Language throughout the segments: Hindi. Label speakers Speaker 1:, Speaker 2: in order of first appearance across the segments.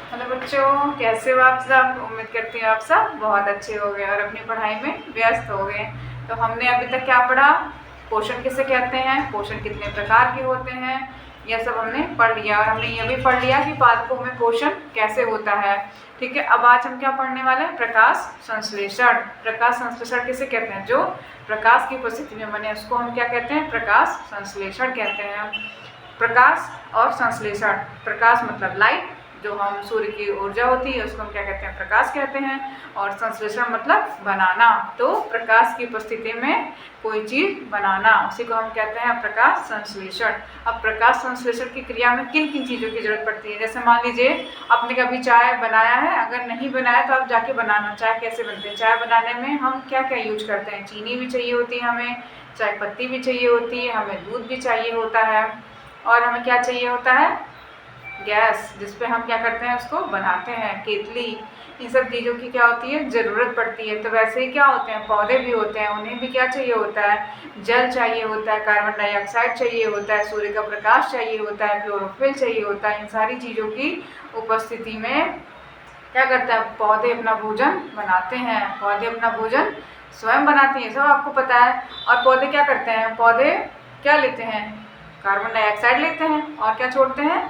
Speaker 1: हेलो बच्चों, कैसे हो आप सब। उम्मीद करती हूँ आप सब बहुत अच्छे हो गए और अपनी पढ़ाई में व्यस्त हो गए। तो हमने अभी तक क्या पढ़ा, पोषण किसे कहते हैं, पोषण कितने प्रकार के होते हैं, यह सब हमने पढ़ लिया। और हमने यह भी पढ़ लिया कि पादपों में पोषण कैसे होता है। ठीक है, अब आज हम क्या पढ़ने वाले हैं, प्रकाश संश्लेषण। प्रकाश संश्लेषण किसे कहते हैं, जो प्रकाश की उपस्थिति में बने उसको हम क्या कहते हैं, प्रकाश संश्लेषण कहते हैं। प्रकाश और संश्लेषण, प्रकाश मतलब लाइट, जो हम सूर्य की ऊर्जा होती है उसको हम क्या कहते हैं, प्रकाश कहते हैं। और संश्लेषण मतलब बनाना, तो प्रकाश की उपस्थिति में कोई चीज बनाना, उसी को हम कहते हैं प्रकाश संश्लेषण। अब प्रकाश संश्लेषण की क्रिया में किन किन चीज़ों की जरूरत पड़ती है, जैसे मान लीजिए आपने कभी चाय बनाया है, अगर नहीं बनाया तो आप जाके बनाना। चाय कैसे बनते हैं, चाय बनाने में हम क्या क्या यूज करते हैं, चीनी भी चाहिए होती है हमें, चाय पत्ती भी चाहिए होती है हमें, दूध भी चाहिए होता है, और हमें क्या चाहिए होता है, गैस, जिस पे हम क्या करते हैं उसको बनाते हैं, केतली। इन सब चीज़ों की क्या होती है, ज़रूरत पड़ती है। तो वैसे ही क्या होते हैं, पौधे भी होते हैं, उन्हें भी क्या चाहिए होता है, जल चाहिए होता है, कार्बन डाइऑक्साइड चाहिए होता है, सूर्य का प्रकाश चाहिए होता है, क्लोरोफिल चाहिए होता है। इन सारी चीज़ों की उपस्थिति में क्या करता है, पौधे अपना भोजन बनाते हैं। पौधे अपना भोजन स्वयं बनाते हैं, सब आपको पता है। और पौधे क्या करते हैं, पौधे क्या लेते हैं, कार्बन डाइऑक्साइड लेते हैं और क्या छोड़ते हैं,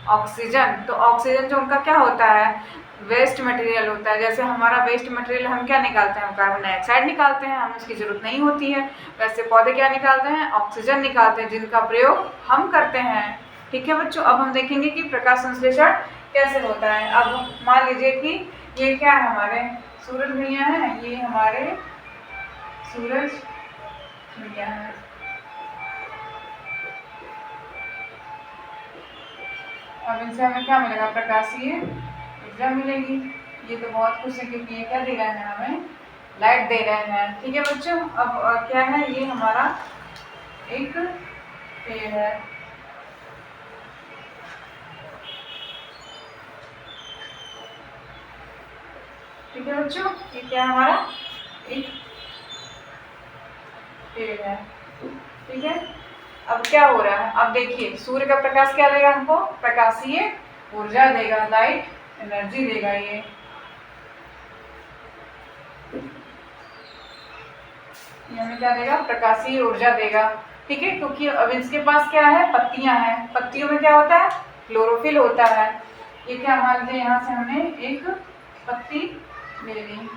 Speaker 1: ऑक्सीजन। तो ऑक्सीजन जो उनका क्या होता है, वेस्ट मटेरियल होता है। जैसे हमारा वेस्ट मटेरियल हम क्या निकालते हैं, हम कार्बन डाइऑक्साइड निकालते हैं, हमें उसकी ज़रूरत नहीं होती है। वैसे पौधे क्या निकालते हैं, ऑक्सीजन निकालते हैं, जिनका प्रयोग हम करते हैं। ठीक है बच्चों, अब हम देखेंगे कि प्रकाश संश्लेषण कैसे होता है। अब मान लीजिए कि ये क्या है, हमारे सूरज भैया हैं, ये हमारे सूरज भैया हैं। अब इनसे हमें क्या मिलेगा, प्रकाशीय ऊर्जा मिलेगी। ये तो बहुत खुश है क्योंकि ये क्या दे रहे हैं, हमें लाइट दे रहे हैं। ठीक है बच्चों, अब क्या है, ये हमारा एक पेड़ है। ठीक है बच्चों, ये क्या है, हमारा एक पेड़ है। ठीक है, अब क्या हो रहा है, अब देखिए सूर्य का प्रकाश क्या देगा हमको, प्रकाशीय ऊर्जा देगा, लाइट एनर्जी देगा। ये हमें क्या देगा, प्रकाशीय ऊर्जा देगा। ठीक है, क्योंकि अब इसके पास क्या है, पत्तियां हैं, पत्तियों में क्या होता है, क्लोरोफिल होता है। ये क्या, मान लीजिए यहाँ से हमने एक पत्ती ले ली,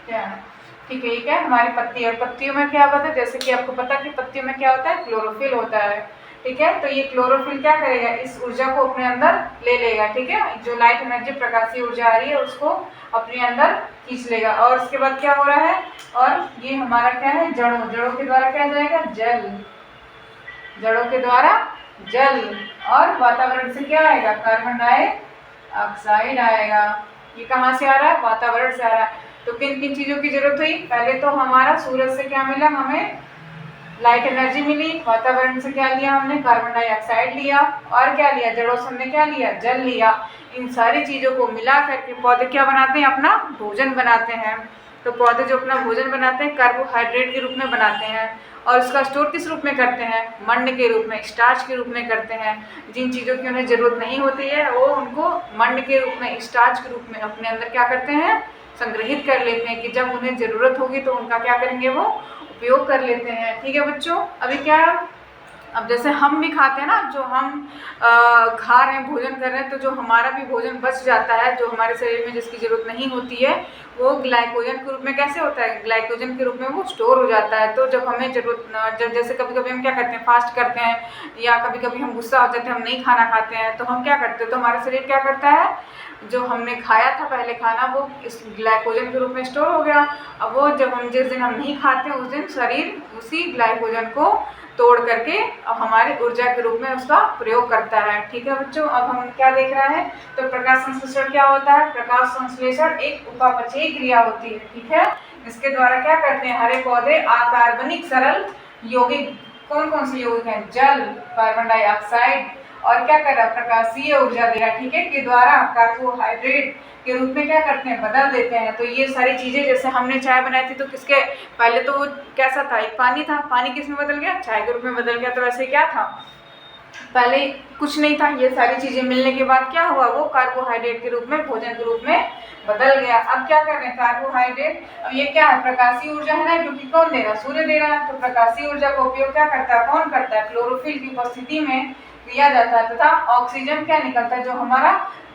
Speaker 1: क्या, ठीक है, ये क्या है, हमारी पत्ती है। पत्तियों में क्या होता है, जैसे कि आपको पता है कि पत्तियों में क्या होता है, क्लोरोफिल होता है। ठीक है, तो ये क्लोरोफिल क्या करेगा, इस ऊर्जा को अपने अंदर ले लेगा। ठीक है, जो लाइट एनर्जी प्रकाशीय ऊर्जा आ रही है उसको अपने अंदर खींच लेगा। और उसके बाद क्या हो रहा है, और ये हमारा क्या है, जड़ों के द्वारा क्या जाएगा, जल, जड़ों के द्वारा जल, और वातावरण से क्या आएगा, कार्बन डाइऑक्साइड आएगा। ये कहाँ से आ रहा है, वातावरण से आ रहा है। तो किन किन चीज़ों की जरूरत हुई, पहले तो हमारा सूरज से क्या मिला, हमें लाइट एनर्जी मिली, वातावरण से क्या लिया हमने, कार्बन डाइऑक्साइड लिया, और क्या लिया, जड़ों से हमने क्या लिया, जल लिया। इन सारी चीज़ों को मिला करके पौधे क्या बनाते हैं, अपना भोजन बनाते हैं। तो पौधे जो अपना भोजन बनाते हैं कार्बोहाइड्रेट के रूप में बनाते हैं, और उसका स्टोर किस रूप में करते हैं, मंड के रूप में, स्टार्च के रूप में करते हैं। जिन चीज़ों की उन्हें ज़रूरत नहीं होती है वो उनको मंड के रूप में, स्टार्च के रूप में अपने अंदर क्या करते हैं, संग्रहित कर लेते हैं, कि जब उन्हें ज़रूरत होगी तो उनका क्या करेंगे, वो उपयोग कर लेते हैं। ठीक है बच्चों, अभी क्या, अब जैसे हम भी खाते हैं ना, जो हम खा रहे हैं, भोजन कर रहे हैं, तो जो हमारा भी भोजन बच जाता है, जो हमारे शरीर में जिसकी ज़रूरत नहीं होती है, वो ग्लाइकोजन के रूप में कैसे होता है, ग्लाइकोजन के रूप में वो स्टोर हो जाता है। तो जब हमें ज़रूरत, जब जैसे कभी कभी हम क्या करते हैं, फास्ट करते हैं, या कभी कभी हम गुस्सा हो जाते हैं, हम नहीं खाना खाते हैं, तो हम क्या करते हैं, तो हमारा शरीर क्या करता है, जो हमने खाया था पहले खाना, वो इस ग्लाइकोजन के रूप में स्टोर हो गया। अब वो जब हम, जिस दिन हम नहीं खाते उस दिन शरीर उसी ग्लाइकोजन को तोड़ करके अब हमारी ऊर्जा के रूप में उसका प्रयोग करता है। ठीक है बच्चों, अब हम क्या देख रहे हैं, तो प्रकाश संश्लेषण क्या होता है, प्रकाश संश्लेषण एक उपापचयी क्रिया होती है। ठीक है, इसके द्वारा क्या करते हैं, हरे पौधे अकार्बनिक सरल यौगिक, कौन कौन से यौगिक हैं, जल, कार्बन डाइऑक्साइड और क्या कर रहा है, प्रकाशीय ऊर्जा दे रहा है, ठीक है, के द्वारा कार्बोहाइड्रेट के रूप में क्या करते हैं, बदल देते हैं। तो ये सारी चीजें, जैसे हमने चाय बनाई थी तो किसके, पहले तो वो कैसा था, एक पानी था, पानी किस में बदल गया, चाय के रूप में बदल गया। तो वैसे क्या था, पहले कुछ नहीं था, ये सारी चीजें मिलने के बाद क्या हुआ, वो कार्बोहाइड्रेट के रूप में, भोजन के रूप में बदल गया। अब क्या कर रहे हैं, कार्बोहाइड्रेट, अब ये क्या है, प्रकाशीय ऊर्जा है ना, क्योंकि कौन दे रहा है, सूर्य दे रहा है। तो प्रकाशीय ऊर्जा का उपयोग क्या करता है, कौन करता है, क्लोरोफिल की उपस्थिति में किया जाता है, तथा ऑक्सीजन क्या निकलता है, जो हमारा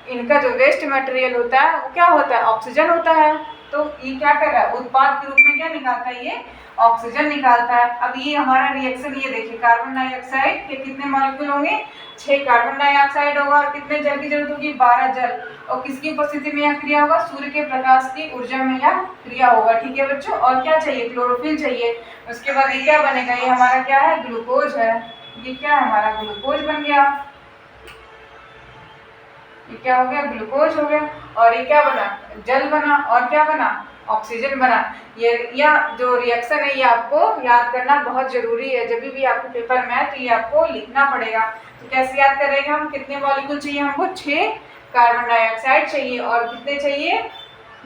Speaker 1: इनका जो वेस्ट मटेरियल होता है वो क्या होता है, ऑक्सीजन होता है। तो ये क्या कर रहा है, उत्पाद के रूप में क्या निकालता है, ये ऑक्सीजन निकालता है। अब ये हमारा रिएक्शन, ये देखिए, कार्बन डाइऑक्साइड के कितने मॉलिक्यूल होंगे, 6 कार्बन डाइऑक्साइड होगा, और कितने जल की जरूरत होगी, 12 जल। और किसकी उपस्थिति में यह क्रिया होगा, सूर्य के प्रकाश की ऊर्जा में यह क्रिया होगा, ठीक है बच्चों। और क्या चाहिए, क्लोरोफिल चाहिए। उसके बाद ये क्या बनेगा, ये हमारा क्या है, ग्लूकोज है। ये क्या है, हमारा ग्लूकोज बन गया। ये क्या हो गया, ग्लूकोज हो गया। और ये क्या बना, जल बना। और क्या बना, ऑक्सीजन बना। ये या जो रिएक्शन है, ये आपको याद करना बहुत जरूरी है। जब भी आपको पेपर में है तो ये आपको लिखना पड़ेगा। तो कैसे याद करेंगे हम, कितने मॉलिक्यूल चाहिए हमको, 6 कार्बन डाइऑक्साइड चाहिए, और कितने चाहिए,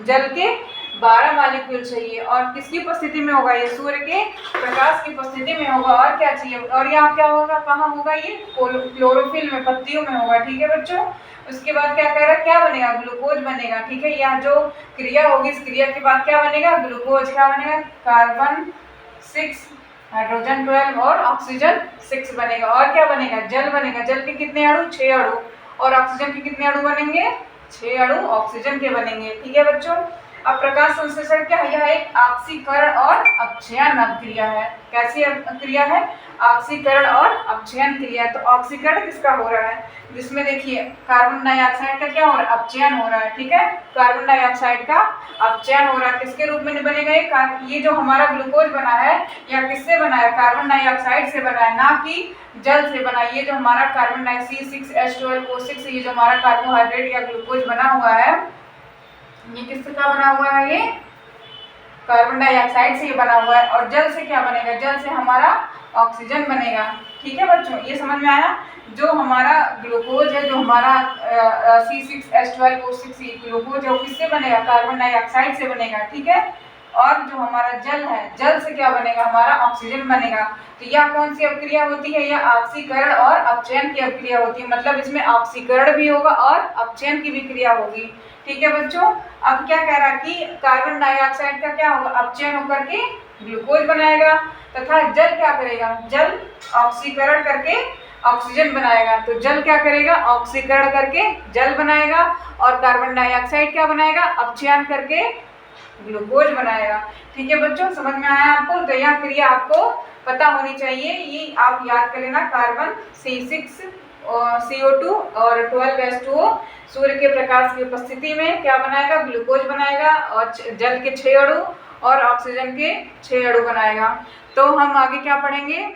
Speaker 1: जल के 12 मॉलिक्यूल चाहिए। और किसकी उपस्थिति में होगा, ये सूर्य के प्रकाश की उपस्थिति में होगा। और क्या चाहिए, और यहाँ क्या होगा, कहाँ होगा, ये क्लोरोफिल में, पत्तियों में होगा, ठीक है बच्चों। उसके बाद क्या कह रहा है, क्या बनेगा, ग्लूकोज बनेगा, ठीक है। यहाँ जो क्रिया होगी, इस क्रिया के बाद क्या बनेगा, ग्लूकोज। क्या बनेगा, कार्बन 6, हाइड्रोजन 12 और ऑक्सीजन 6 बनेगा। और क्या बनेगा, जल बनेगा। जल के कितने अणु, 6 अणु। और ऑक्सीजन के कितने अणु बनेंगे, 6 अणु ऑक्सीजन के बनेंगे, ठीक है बच्चों। अब प्रकाश संश्लेषण क्या है, यह एक ऑक्सीकरण और अपक्षयन क्रिया है। कैसी क्रिया है, ऑक्सीकरण और अपक्षयन क्रिया। तो ऑक्सीकरण किसका हो रहा है, जिसमें देखिए कार्बन डाइऑक्साइड का क्या हो रहा है, अपचयन हो रहा है, ठीक है। कार्बन डाइऑक्साइड का अपचयन हो रहा है, किसके रूप में बनेगा, ये जो हमारा ग्लूकोज बना है, यह किससे बना है, कार्बन डाइऑक्साइड से बना है, ना कि जल से बना है। ये जो हमारा कार्बन डाइऑक्साइड C6H12O6, ये जो हमारा कार्बोहाइड्रेट या ग्लूकोज बना हुआ है, ये किससे का बना हुआ है, ये कार्बन डाइऑक्साइड से ये बना हुआ है। और जल से क्या बनेगा, जल से हमारा ऑक्सीजन बनेगा, ठीक है बच्चों। ये समझ में आया। जो हमारा ग्लूकोज है, जो हमारा C6H12O6 ग्लूकोज है, वो किससे बनेगा, कार्बन डाइऑक्साइड से बनेगा, ठीक है। और जो हमारा जल है, जल से क्या बनेगा, हमारा ऑक्सीजन बनेगा। तो यह कौन सी अभिक्रिया होती है, यह ऑक्सीकरण और अपचयन की अभिक्रिया होती है। मतलब इसमें ऑक्सीकरण भी होगा और अपचयन की भी क्रिया होगी, ठीक है बच्चों। अब क्या कह रहा है कि कार्बन डाइऑक्साइड का क्या होगा, अपचयन होकर के ग्लूकोज बनाएगा, तथा जल क्या करेगा, जल ऑक्सीकरण करके ऑक्सीजन बनाएगा। तो जल क्या करेगा, ऑक्सीकरण करके जल बनाएगा, और कार्बन डाइऑक्साइड क्या बनाएगा, अपचयन करके ग्लूकोज बनाएगा, ठीक है बच्चों। समझ में आया आपको। तो यह क्रिया आपको पता होनी चाहिए, ये आप याद कर लेना। कार्बन C6 CO2 और 12H2O सूर्य के प्रकाश की उपस्थिति में क्या बनाएगा, ग्लूकोज बनाएगा, और जल के 6 अणु और ऑक्सीजन के 6 अणु बनाएगा। तो हम आगे क्या पढ़ेंगे,